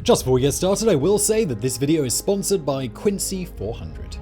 Just before we get started, I will say that this video is sponsored by Quincy 400.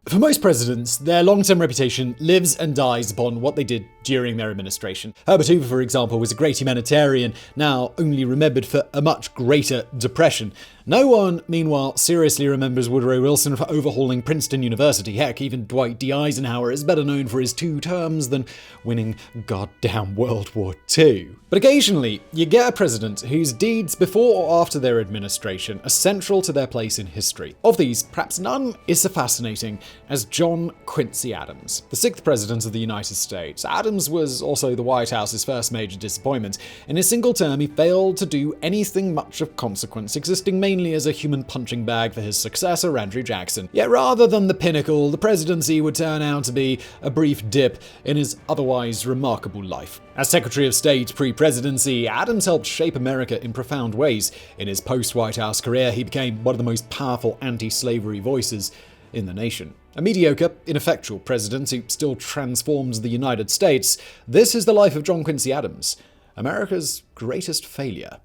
For most presidents, their long-term reputation lives and dies upon what they did during their administration. Herbert Hoover, for example, was a great humanitarian, now only remembered for a much greater depression. No one, meanwhile, seriously remembers Woodrow Wilson for overhauling Princeton University. Heck, even Dwight D. Eisenhower is better known for his 2 terms than winning goddamn World War II. But occasionally, you get a president whose deeds before or after their administration are central to their place in history. Of these, perhaps none is so fascinating as John Quincy Adams. The 6th president of the United States, Adams was also the White House's first major disappointment. In his single term, he failed to do anything much of consequence, existing mainly as a human punching bag for his successor, Andrew Jackson. Yet rather than the pinnacle, the presidency would turn out to be a brief dip in his otherwise remarkable life. As Secretary of State pre-presidency, Adams helped shape America in profound ways. In his post-White House career, he became one of the most powerful anti-slavery voices in the nation. A mediocre, ineffectual president who still transforms the United States, this is the life of John Quincy Adams, America's greatest failure.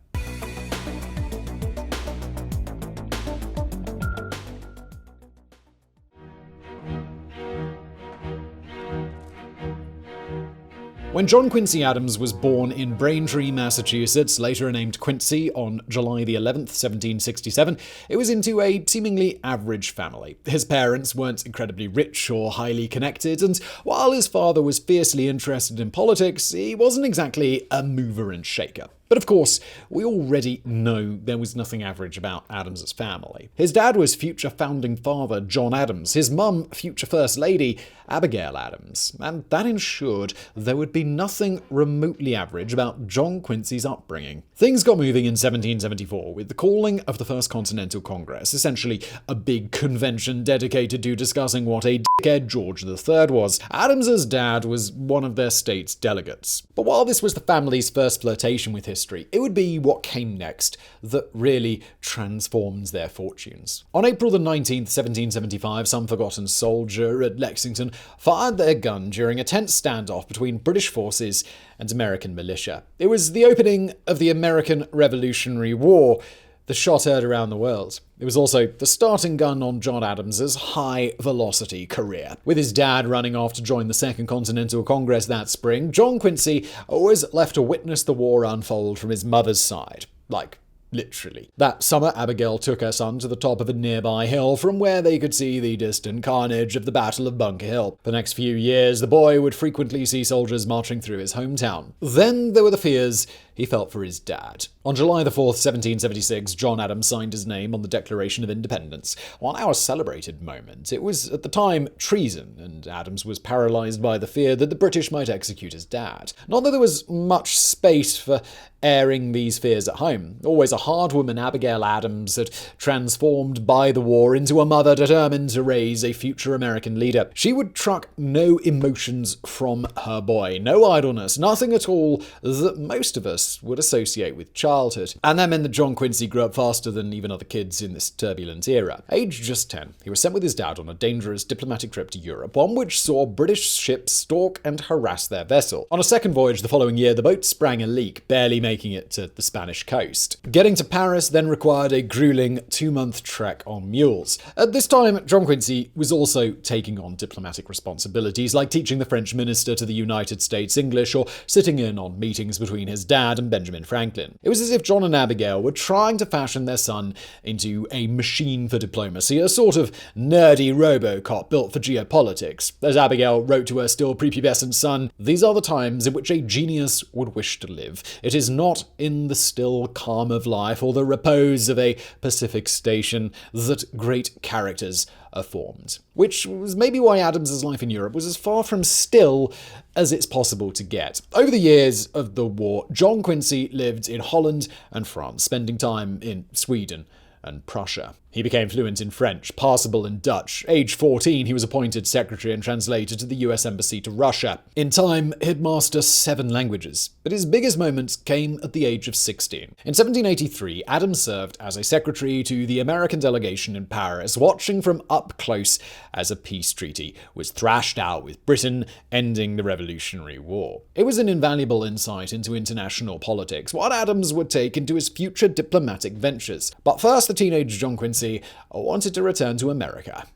When John Quincy Adams was born in Braintree, Massachusetts, later named Quincy, on July the 11th, 1767, it was into a seemingly average family. His parents weren't incredibly rich or highly connected, and while his father was fiercely interested in politics, he wasn't exactly a mover and shaker. But of course, we already know there was nothing average about Adams's family. His dad was future founding father John Adams, his mum future First Lady Abigail Adams, and that ensured there would be nothing remotely average about John Quincy's upbringing. Things got moving in 1774 with the calling of the First Continental Congress, essentially a big convention dedicated to discussing what a dickhead George III was. Adams's dad was one of their state's delegates. But while this was the family's first flirtation with history, it would be what came next that really transforms their fortunes. On April the 19th, 1775, some forgotten soldier at Lexington fired their gun during a tense standoff between British forces and American militia. It was the opening of the American Revolutionary War, the shot heard around the world. It was also the starting gun on John Adams's high-velocity career. With his dad running off to join the Second Continental Congress that spring, John Quincy was left to witness the war unfold from his mother's side. Literally. That summer, Abigail took her son to the top of a nearby hill from where they could see the distant carnage of the Battle of Bunker Hill. For the next few years, the boy would frequently see soldiers marching through his hometown. Then there were the fears he felt for his dad. On July the 4th, 1776, John Adams signed his name on the Declaration of Independence. While our celebrated moment, it was at the time treason, and Adams was paralyzed by the fear that the British might execute his dad. Not that there was much space for airing these fears at home. Always a hard woman, Abigail Adams had transformed by the war into a mother determined to raise a future American leader. She would truck no emotions from her boy, no idleness, nothing at all that most of us would associate with childhood. And that meant that John Quincy grew up faster than even other kids in this turbulent era. Aged just 10, he was sent with his dad on a dangerous diplomatic trip to Europe, one which saw British ships stalk and harass their vessel. On a second voyage the following year, the boat sprang a leak, barely making it to the Spanish coast. Getting to Paris then required a grueling 2-month trek on mules. At this time, John Quincy was also taking on diplomatic responsibilities like teaching the French minister to the United States English or sitting in on meetings between his dad and Benjamin Franklin. It was as if John and Abigail were trying to fashion their son into a machine for diplomacy, a sort of nerdy RoboCop built for geopolitics. As Abigail wrote to her still prepubescent son, "These are the times in which a genius would wish to live. It is not in the still calm of life or the repose of a Pacific station that great characters are formed." Which was maybe why Adams's life in Europe was as far from still as it's possible to get. Over the years of the war, John Quincy lived in Holland and France, spending time in Sweden and Prussia. He became fluent in French, passable in Dutch. Age 14, he was appointed secretary and translator to the US Embassy to Russia. In time, he'd master 7 languages. But his biggest moments came at the age of 16. In 1783, Adams served as a secretary to the American delegation in Paris, watching from up close as a peace treaty was thrashed out with Britain, ending the Revolutionary War. It was an invaluable insight into international politics, what Adams would take into his future diplomatic ventures. But first, the teenage John Quincy wanted to return to America.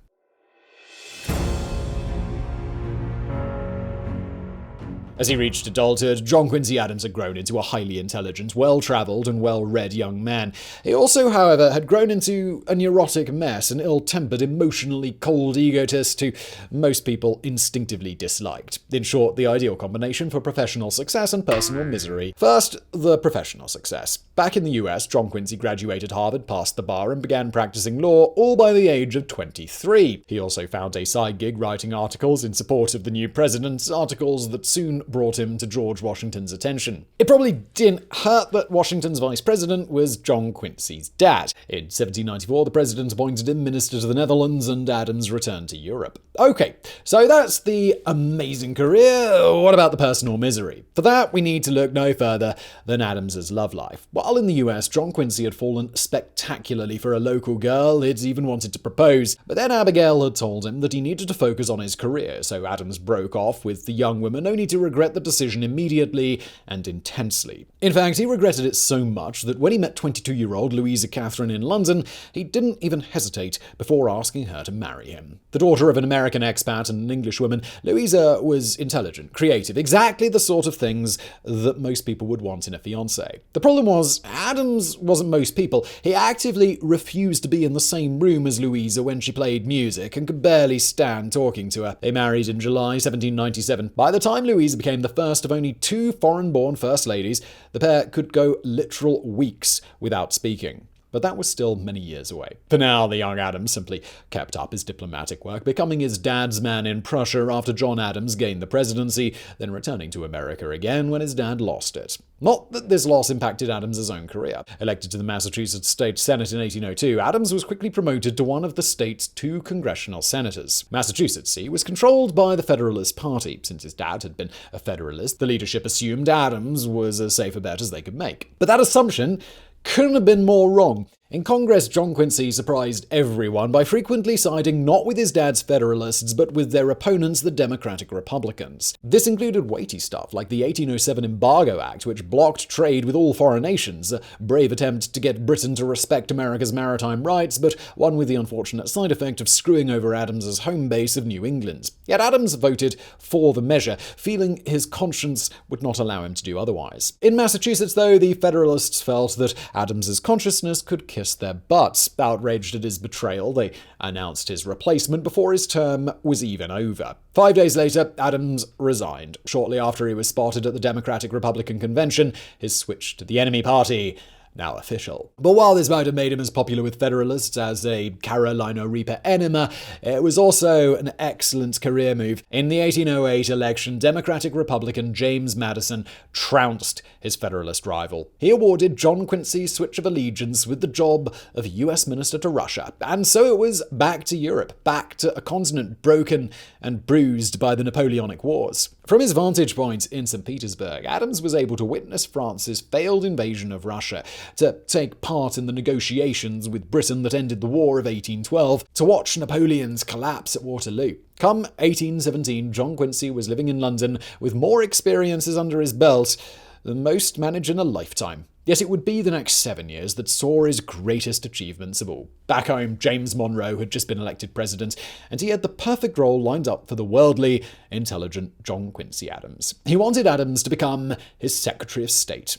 As he reached adulthood, John Quincy Adams had grown into a highly intelligent, well-traveled, and well-read young man. He also, however, had grown into a neurotic mess, an ill-tempered, emotionally cold egotist who most people instinctively disliked. In short, the ideal combination for professional success and personal misery. First, the professional success. Back in the US, John Quincy graduated Harvard, passed the bar, and began practicing law, all by the age of 23. He also found a side gig writing articles in support of the new president, articles that soon brought him to George Washington's attention. It probably didn't hurt that Washington's vice president was John Quincy's dad. In 1794, the president appointed him minister to the Netherlands, and Adams returned to Europe. Okay, so that's the amazing career. What about the personal misery? For that, we need to look no further than Adams's love life. While in the US, John Quincy had fallen spectacularly for a local girl. He'd even wanted to propose. But then Abigail had told him that he needed to focus on his career, so Adams broke off with the young woman, only to regret the decision immediately and intensely. In fact, he regretted it so much that when he met 22-year-old Louisa Catherine in London, he didn't even hesitate before asking her to marry him. The daughter of an American expat and an Englishwoman, Louisa was intelligent, creative, exactly the sort of things that most people would want in a fiancé. The problem was, Adams wasn't most people. He actively refused to be in the same room as Louisa when she played music and could barely stand talking to her. They married in July 1797. By the time Louisa became the first of only 2 foreign-born first ladies, the pair could go literal weeks without speaking. But that was still many years away. For now, the young Adams simply kept up his diplomatic work, becoming his dad's man in Prussia after John Adams gained the presidency, then returning to America again when his dad lost it. Not that this loss impacted Adams' own career. Elected to the Massachusetts State Senate in 1802, Adams was quickly promoted to one of the state's 2 congressional senators. Massachusetts, see, was controlled by the Federalist Party. Since his dad had been a Federalist, the leadership assumed Adams was as safe a bet as they could make. But that assumption couldn't have been more wrong. In Congress, John Quincy surprised everyone by frequently siding not with his dad's Federalists, but with their opponents, the Democratic Republicans. This included weighty stuff like the 1807 Embargo Act, which blocked trade with all foreign nations, a brave attempt to get Britain to respect America's maritime rights, but one with the unfortunate side effect of screwing over Adams's home base of New England. Yet Adams voted for the measure, feeling his conscience would not allow him to do otherwise. In Massachusetts, though, the Federalists felt that Adams's consciousness could kiss their butts. Outraged at his betrayal, they announced his replacement before his term was even over. 5 days later, Adams resigned. Shortly after he was spotted at the Democratic-Republican convention, his switch to the enemy party now official. But while this might have made him as popular with Federalists as a Carolina Reaper enema, it was also an excellent career move. In the 1808 election, Democratic-Republican James Madison trounced his Federalist rival. He awarded John Quincy's switch of allegiance with the job of U.S. Minister to Russia. And so it was back to Europe, back to a continent broken and bruised by the Napoleonic Wars. From his vantage point in St. Petersburg, Adams was able to witness France's failed invasion of Russia, to take part in the negotiations with Britain that ended the War of 1812, to watch Napoleon's collapse at Waterloo. Come 1817, John Quincy was living in London with more experiences under his belt than most manage in a lifetime. Yet it would be the next 7 years that saw his greatest achievements of all. Back home, James Monroe had just been elected president, and he had the perfect role lined up for the worldly, intelligent John Quincy Adams. He wanted Adams to become his Secretary of State.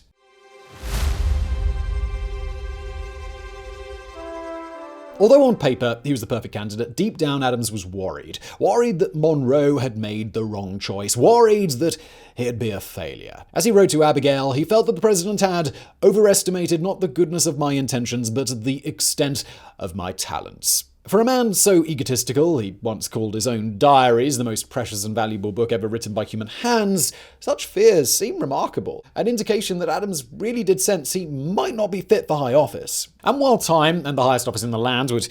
Although on paper he was the perfect candidate, deep down Adams was worried. Worried that Monroe had made the wrong choice. Worried that he'd be a failure. As he wrote to Abigail, he felt that the president had overestimated not the goodness of my intentions, but the extent of my talents. For a man so egotistical, he once called his own diaries the most precious and valuable book ever written by human hands, such fears seem remarkable, an indication that Adams really did sense he might not be fit for high office. And while time and the highest office in the land would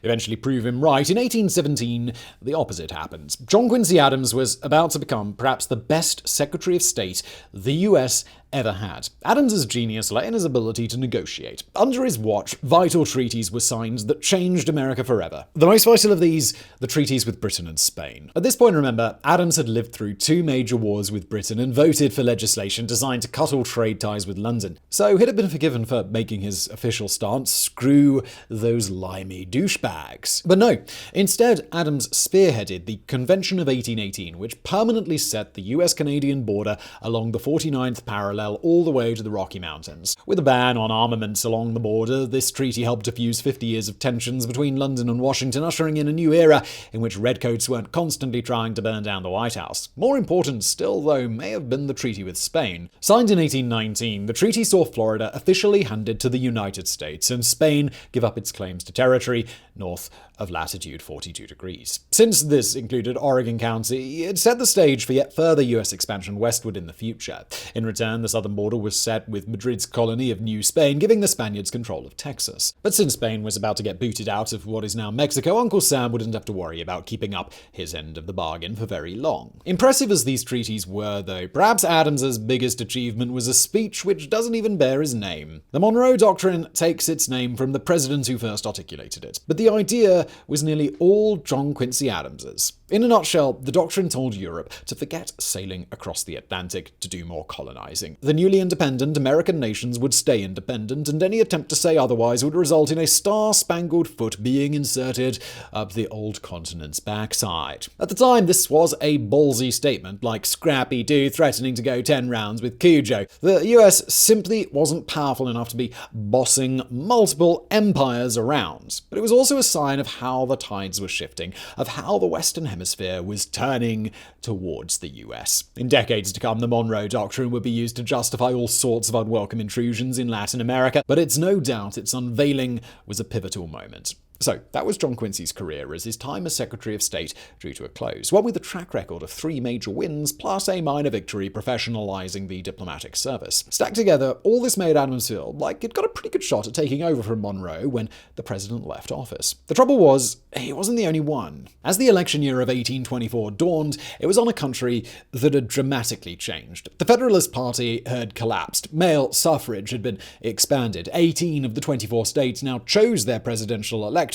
eventually prove him right, in 1817, the opposite happened. John Quincy Adams was about to become perhaps the best Secretary of State the US ever had. Adams's genius lay in his ability to negotiate. Under his watch, vital treaties were signed that changed America forever. The most vital of these, the treaties with Britain and Spain. At this point, remember, Adams had lived through 2 major wars with Britain and voted for legislation designed to cut all trade ties with London. So he'd have been forgiven for making his official stance, screw those limey douchebags. But no, instead, Adams spearheaded the Convention of 1818, which permanently set the US-Canadian border along the 49th parallel all the way to the Rocky Mountains. With a ban on armaments along the border, this treaty helped diffuse 50 years of tensions between London and Washington, ushering in a new era in which redcoats weren't constantly trying to burn down the White House. More important still, though, may have been the treaty with Spain. Signed in 1819, the treaty saw Florida officially handed to the United States and Spain give up its claims to territory north of latitude 42 degrees. Since this included Oregon County, it set the stage for yet further US expansion westward in the future. In return, the southern border was set with Madrid's colony of New Spain, giving the Spaniards control of Texas. But since Spain was about to get booted out of what is now Mexico, Uncle Sam wouldn't have to worry about keeping up his end of the bargain for very long. Impressive as these treaties were, though, perhaps Adams's biggest achievement was a speech which doesn't even bear his name. The Monroe Doctrine takes its name from the president who first articulated it, but the idea was nearly all John Quincy Adams's. In a nutshell, the doctrine told Europe to forget sailing across the Atlantic to do more colonizing. The newly independent American nations would stay independent, and any attempt to say otherwise would result in a star-spangled foot being inserted up the old continent's backside. At the time, this was a ballsy statement, like Scrappy-Doo threatening to go 10 rounds with Cujo. The US simply wasn't powerful enough to be bossing multiple empires around. But it was also a sign of how the tides were shifting, of how the Western Hemisphere was turning towards the US. In decades to come, the Monroe Doctrine would be used to justify all sorts of unwelcome intrusions in Latin America, but it's no doubt its unveiling was a pivotal moment. So, that was John Quincy's career as his time as Secretary of State drew to a close, one with a track record of 3 major wins plus a minor victory professionalizing the diplomatic service. Stacked together, all this made Adams feel like he'd got a pretty good shot at taking over from Monroe when the president left office. The trouble was, he wasn't the only one. As the election year of 1824 dawned, it was on a country that had dramatically changed. The Federalist Party had collapsed. Male suffrage had been expanded. 18 of the 24 states now chose their presidential electors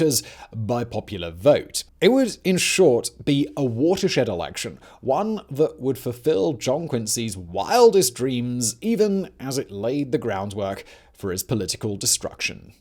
by popular vote. It would, in short, be a watershed election, one that would fulfill John Quincy's wildest dreams, even as it laid the groundwork for his political destruction.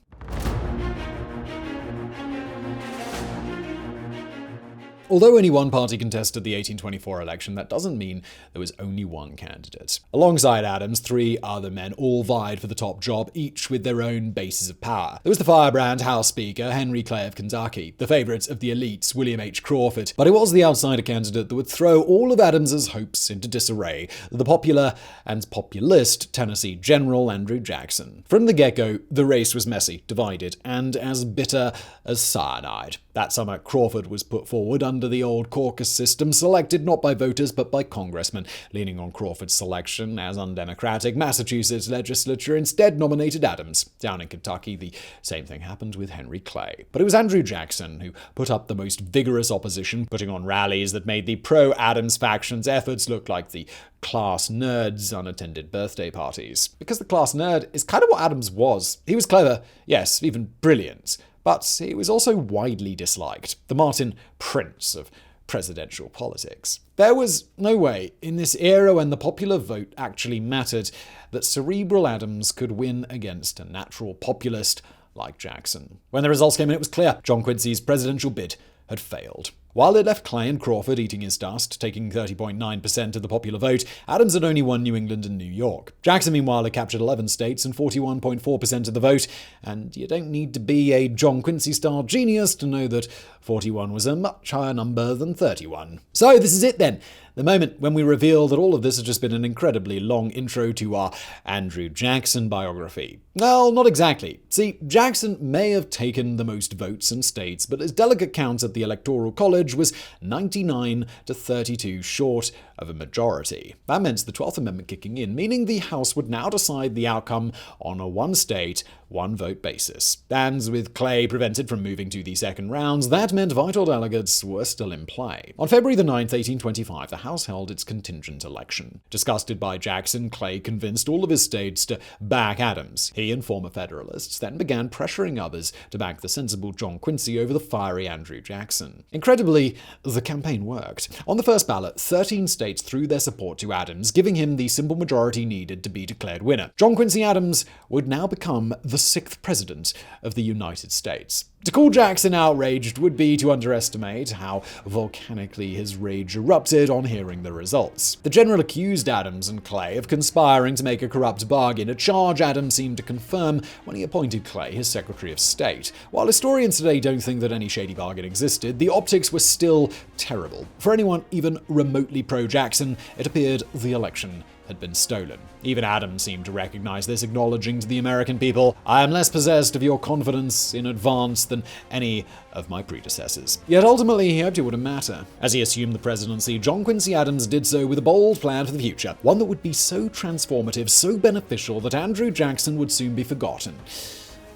Although only one party contested the 1824 election, that doesn't mean there was only one candidate. Alongside Adams, 3 other men all vied for the top job, each with their own bases of power. There was the firebrand House Speaker, Henry Clay of Kentucky, the favourite of the elites, William H. Crawford. But it was the outsider candidate that would throw all of Adams's hopes into disarray, the popular and populist Tennessee General Andrew Jackson. From the get-go, the race was messy, divided, and as bitter as cyanide. That summer, Crawford was put forward under the old caucus system, selected not by voters but by congressmen. Leaning on Crawford's selection as undemocratic, Massachusetts legislature instead nominated Adams. Down in Kentucky, the same thing happened with Henry Clay. But it was Andrew Jackson who put up the most vigorous opposition, putting on rallies that made the pro-Adams faction's efforts look like the class nerd's unattended birthday parties. Because the class nerd is kind of what Adams was. He was clever, yes, even brilliant. But he was also widely disliked, the Martin Prince of presidential politics. There was no way, in this era when the popular vote actually mattered, that cerebral Adams could win against a natural populist like Jackson. When the results came in, it was clear John Quincy's presidential bid had failed. While it left Clay and Crawford eating his dust, taking 30.9% of the popular vote, Adams had only won New England and New York. Jackson, meanwhile, had captured 11 states and 41.4% of the vote, and you don't need to be a John Quincy-style genius to know that 41 was a much higher number than 31. So this is it then. The moment when we reveal that all of this has just been an incredibly long intro to our Andrew Jackson biography. Well, not exactly. See, Jackson may have taken the most votes in states, but his delegate count at the Electoral College was 99 to 32 short of a majority. That meant the 12th Amendment kicking in, meaning the House would now decide the outcome on a one-state, one-vote basis. And with Clay prevented from moving to the second rounds, that meant vital delegates were still in play. On February the 9th, 1825, the House held its contingent election. Disgusted by Jackson, Clay convinced all of his states to back Adams. He and former Federalists then began pressuring others to back the sensible John Quincy over the fiery Andrew Jackson. Incredibly, the campaign worked. On the first ballot, 13 states threw their support to Adams, giving him the simple majority needed to be declared winner. John Quincy Adams would now become the 6th president of the United States. To call Jackson outraged would be to underestimate how volcanically his rage erupted on hearing the results. The general accused Adams and Clay of conspiring to make a corrupt bargain, a charge Adams seemed to confirm when he appointed Clay his Secretary of State. While historians today don't think that any shady bargain existed, the optics were still terrible. For anyone even remotely pro-Jackson, it appeared the election had been stolen. Even Adams seemed to recognize this, acknowledging to the American people, "I am less possessed of your confidence in advance than any of my predecessors." Yet ultimately, he hoped it wouldn't matter. As he assumed the presidency, John Quincy Adams did so with a bold plan for the future, one that would be so transformative, so beneficial that Andrew Jackson would soon be forgotten.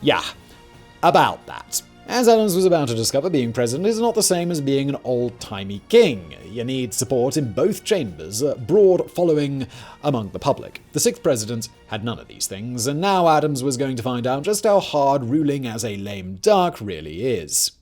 Yeah, about that. As Adams was about to discover, being president is not the same as being an old-timey king. You need support in both chambers, a broad following among the public. The 6th president had none of these things, and now Adams was going to find out just how hard ruling as a lame duck really is.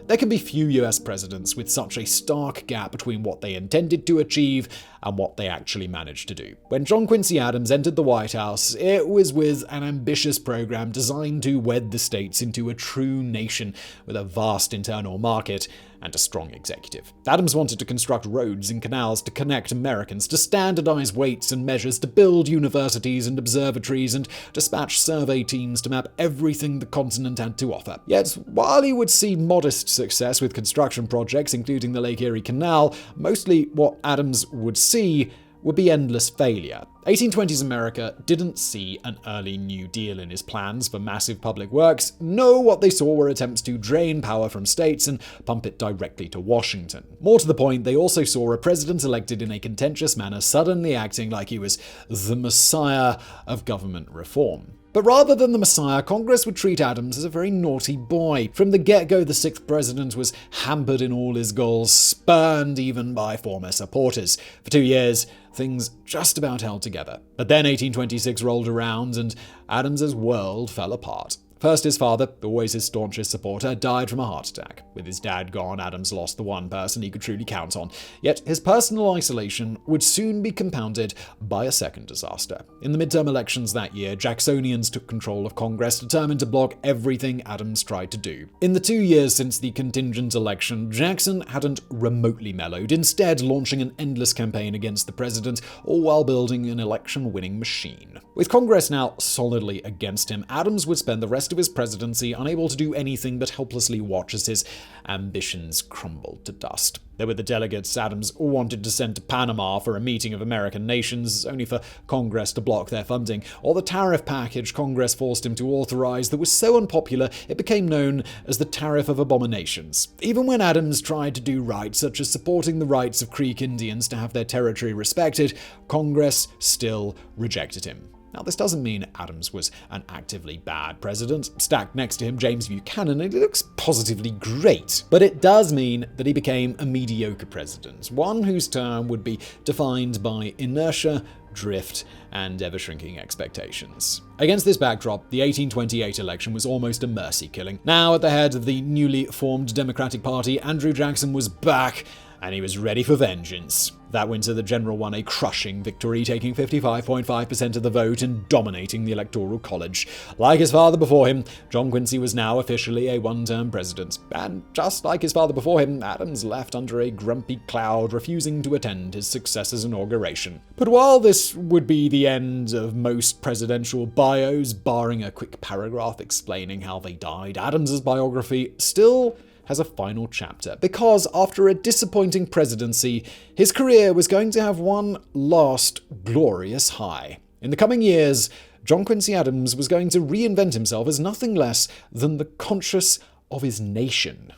There can be few US presidents with such a stark gap between what they intended to achieve and what they actually managed to do. When John Quincy Adams entered the White House, it was with an ambitious program designed to wed the states into a true nation with a vast internal market and a strong executive. Adams wanted to construct roads and canals to connect Americans, to standardize weights and measures, to build universities and observatories, and dispatch survey teams to map everything the continent had to offer. Yet, while he would see modest success with construction projects, including the Lake Erie Canal, mostly what Adams would see would be endless failure. 1820s America didn't see an early New Deal in his plans for massive public works. No, what they saw were attempts to drain power from states and pump it directly to Washington. More to the point, they also saw a president elected in a contentious manner suddenly acting like he was the messiah of government reform. But rather than the messiah, Congress would treat Adams as a very naughty boy. From the get-go, the 6th president was hampered in all his goals, spurned even by former supporters. For 2 years, things just about held together. But then 1826 rolled around and Adams's world fell apart. First, his father, always his staunchest supporter, died from a heart attack. With his dad gone, Adams lost the one person he could truly count on. Yet his personal isolation would soon be compounded by a second disaster. In the midterm elections that year, Jacksonians took control of Congress, determined to block everything Adams tried to do. In the 2 years since the contingent election, Jackson hadn't remotely mellowed, instead launching an endless campaign against the president, all while building an election-winning machine. With Congress now solidly against him, Adams would spend the rest of his presidency unable to do anything but helplessly watch as his ambitions crumbled to dust. There were the delegates Adams wanted to send to Panama for a meeting of American nations, only for Congress to block their funding, or the tariff package Congress forced him to authorize that was so unpopular it became known as the Tariff of Abominations. Even when Adams tried to do right, such as supporting the rights of Creek Indians to have their territory respected, Congress still rejected him. Now, this doesn't mean Adams was an actively bad president. Stacked next to him, James Buchanan, and he looks positively great. But it does mean that he became a mediocre president, one whose term would be defined by inertia, drift, and ever-shrinking expectations. Against this backdrop, the 1828 election was almost a mercy killing. Now at the head of the newly formed Democratic Party, Andrew Jackson was back, and he was ready for vengeance. That winter, the general won a crushing victory, taking 55.5% of the vote and dominating the Electoral College. Like his father before him, John Quincy was now officially a one-term president. And just like his father before him, Adams left under a grumpy cloud, refusing to attend his successor's inauguration. But while this would be the end of most presidential bios, barring a quick paragraph explaining how they died, Adams's biography still has a final chapter, because after a disappointing presidency, his career was going to have one last glorious high. In the coming years, John Quincy Adams was going to reinvent himself as nothing less than the conscience of his nation.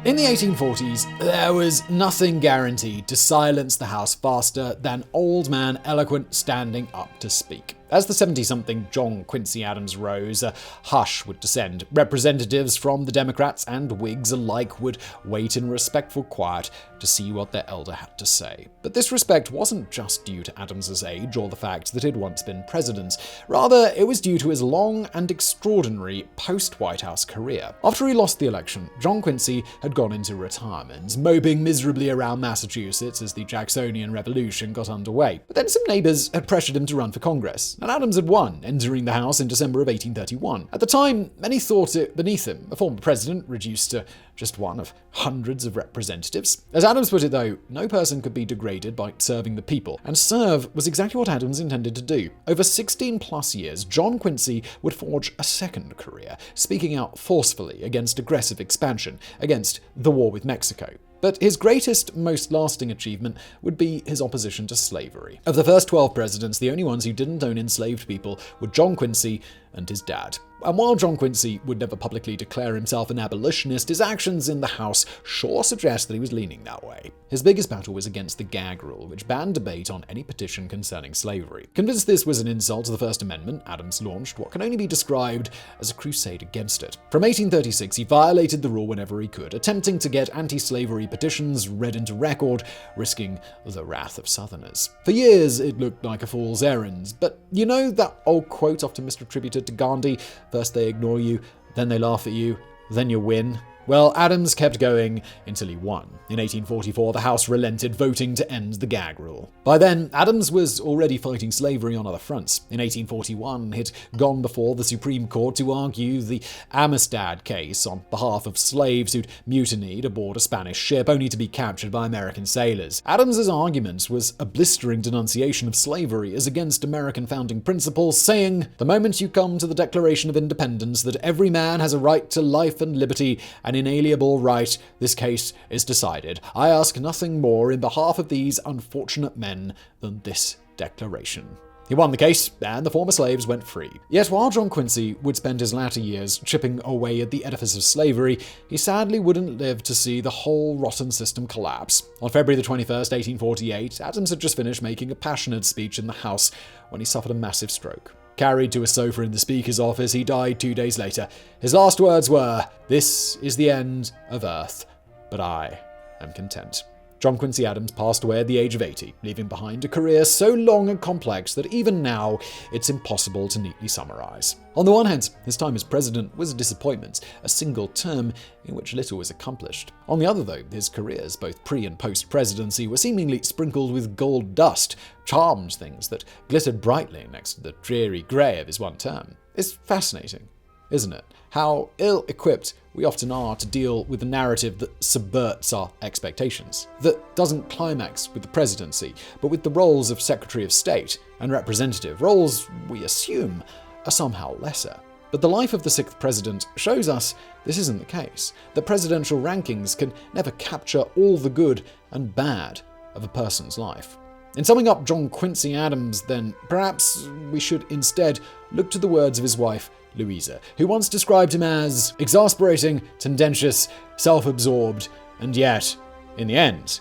In the 1840s, there was nothing guaranteed to silence the House faster than old man eloquent standing up to speak. As the 70-something John Quincy Adams rose, a hush would descend. Representatives from the Democrats and Whigs alike would wait in respectful quiet to see what their elder had to say. But this respect wasn't just due to Adams's age or the fact that he'd once been president. Rather, it was due to his long and extraordinary post-White House career. After he lost the election, John Quincy had gone into retirement, moping miserably around Massachusetts as the Jacksonian Revolution got underway. But then some neighbors had pressured him to run for Congress, and Adams had won, entering the House in December of 1831. At the time, many thought it beneath him, a former president reduced to just one of hundreds of representatives. As Adams put it, though, no person could be degraded by serving the people, and serve was exactly what Adams intended to do. Over 16 plus years, John Quincy would forge a second career, speaking out forcefully against aggressive expansion, against the war with Mexico. But his greatest, most lasting achievement would be his opposition to slavery. Of the first 12 presidents, the only ones who didn't own enslaved people were John Quincy and his dad. And while John Quincy would never publicly declare himself an abolitionist, his actions in the House sure suggest that he was leaning that way. His biggest battle was against the gag rule, which banned debate on any petition concerning slavery. Convinced this was an insult to the First Amendment, Adams launched what can only be described as a crusade against it. From 1836, he violated the rule whenever he could, attempting to get anti-slavery petitions read into record, risking the wrath of Southerners. For years, it looked like a fool's errand, but you know that old quote often misattributed to Gandhi? First they ignore you, then they laugh at you, then you win. Well, Adams kept going until he won. In 1844, the House relented, voting to end the gag rule. By then, Adams was already fighting slavery on other fronts. In 1841, he'd gone before the Supreme Court to argue the Amistad case on behalf of slaves who'd mutinied aboard a Spanish ship only to be captured by American sailors. Adams's argument was a blistering denunciation of slavery as against American founding principles, saying, "The moment you come to the Declaration of Independence that every man has a right to life and liberty, an inalienable right, this case is decided. I ask nothing more in behalf of these unfortunate men than this declaration." He won the case, and the former slaves went free. Yet while John Quincy would spend his latter years chipping away at the edifice of slavery, he sadly wouldn't live to see the whole rotten system collapse. On February 21st, 1848, Adams had just finished making a passionate speech in the House when he suffered a massive stroke. Carried to a sofa in the Speaker's office, he died 2 days later. His last words were, "This is the end of Earth, but I am content." John Quincy Adams passed away at the age of 80, leaving behind a career so long and complex that even now it's impossible to neatly summarize. On the one hand, his time as president was a disappointment, a single term in which little was accomplished. On the other, though, his careers, both pre- and post-presidency, were seemingly sprinkled with gold dust, charmed things that glittered brightly next to the dreary grey of his one term. It's fascinating, isn't it? How ill-equipped we often are to deal with a narrative that subverts our expectations, that doesn't climax with the presidency, but with the roles of Secretary of State and Representative, roles we assume are somehow lesser. But the life of the sixth president shows us this isn't the case, that presidential rankings can never capture all the good and bad of a person's life. In summing up John Quincy Adams, then, perhaps we should instead look to the words of his wife, Louisa, who once described him as exasperating, tendentious, self-absorbed, and yet, in the end,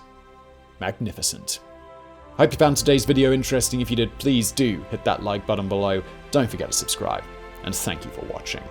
magnificent. Hope you found today's video interesting. If you did, please do hit that like button below. Don't forget to subscribe, and thank you for watching.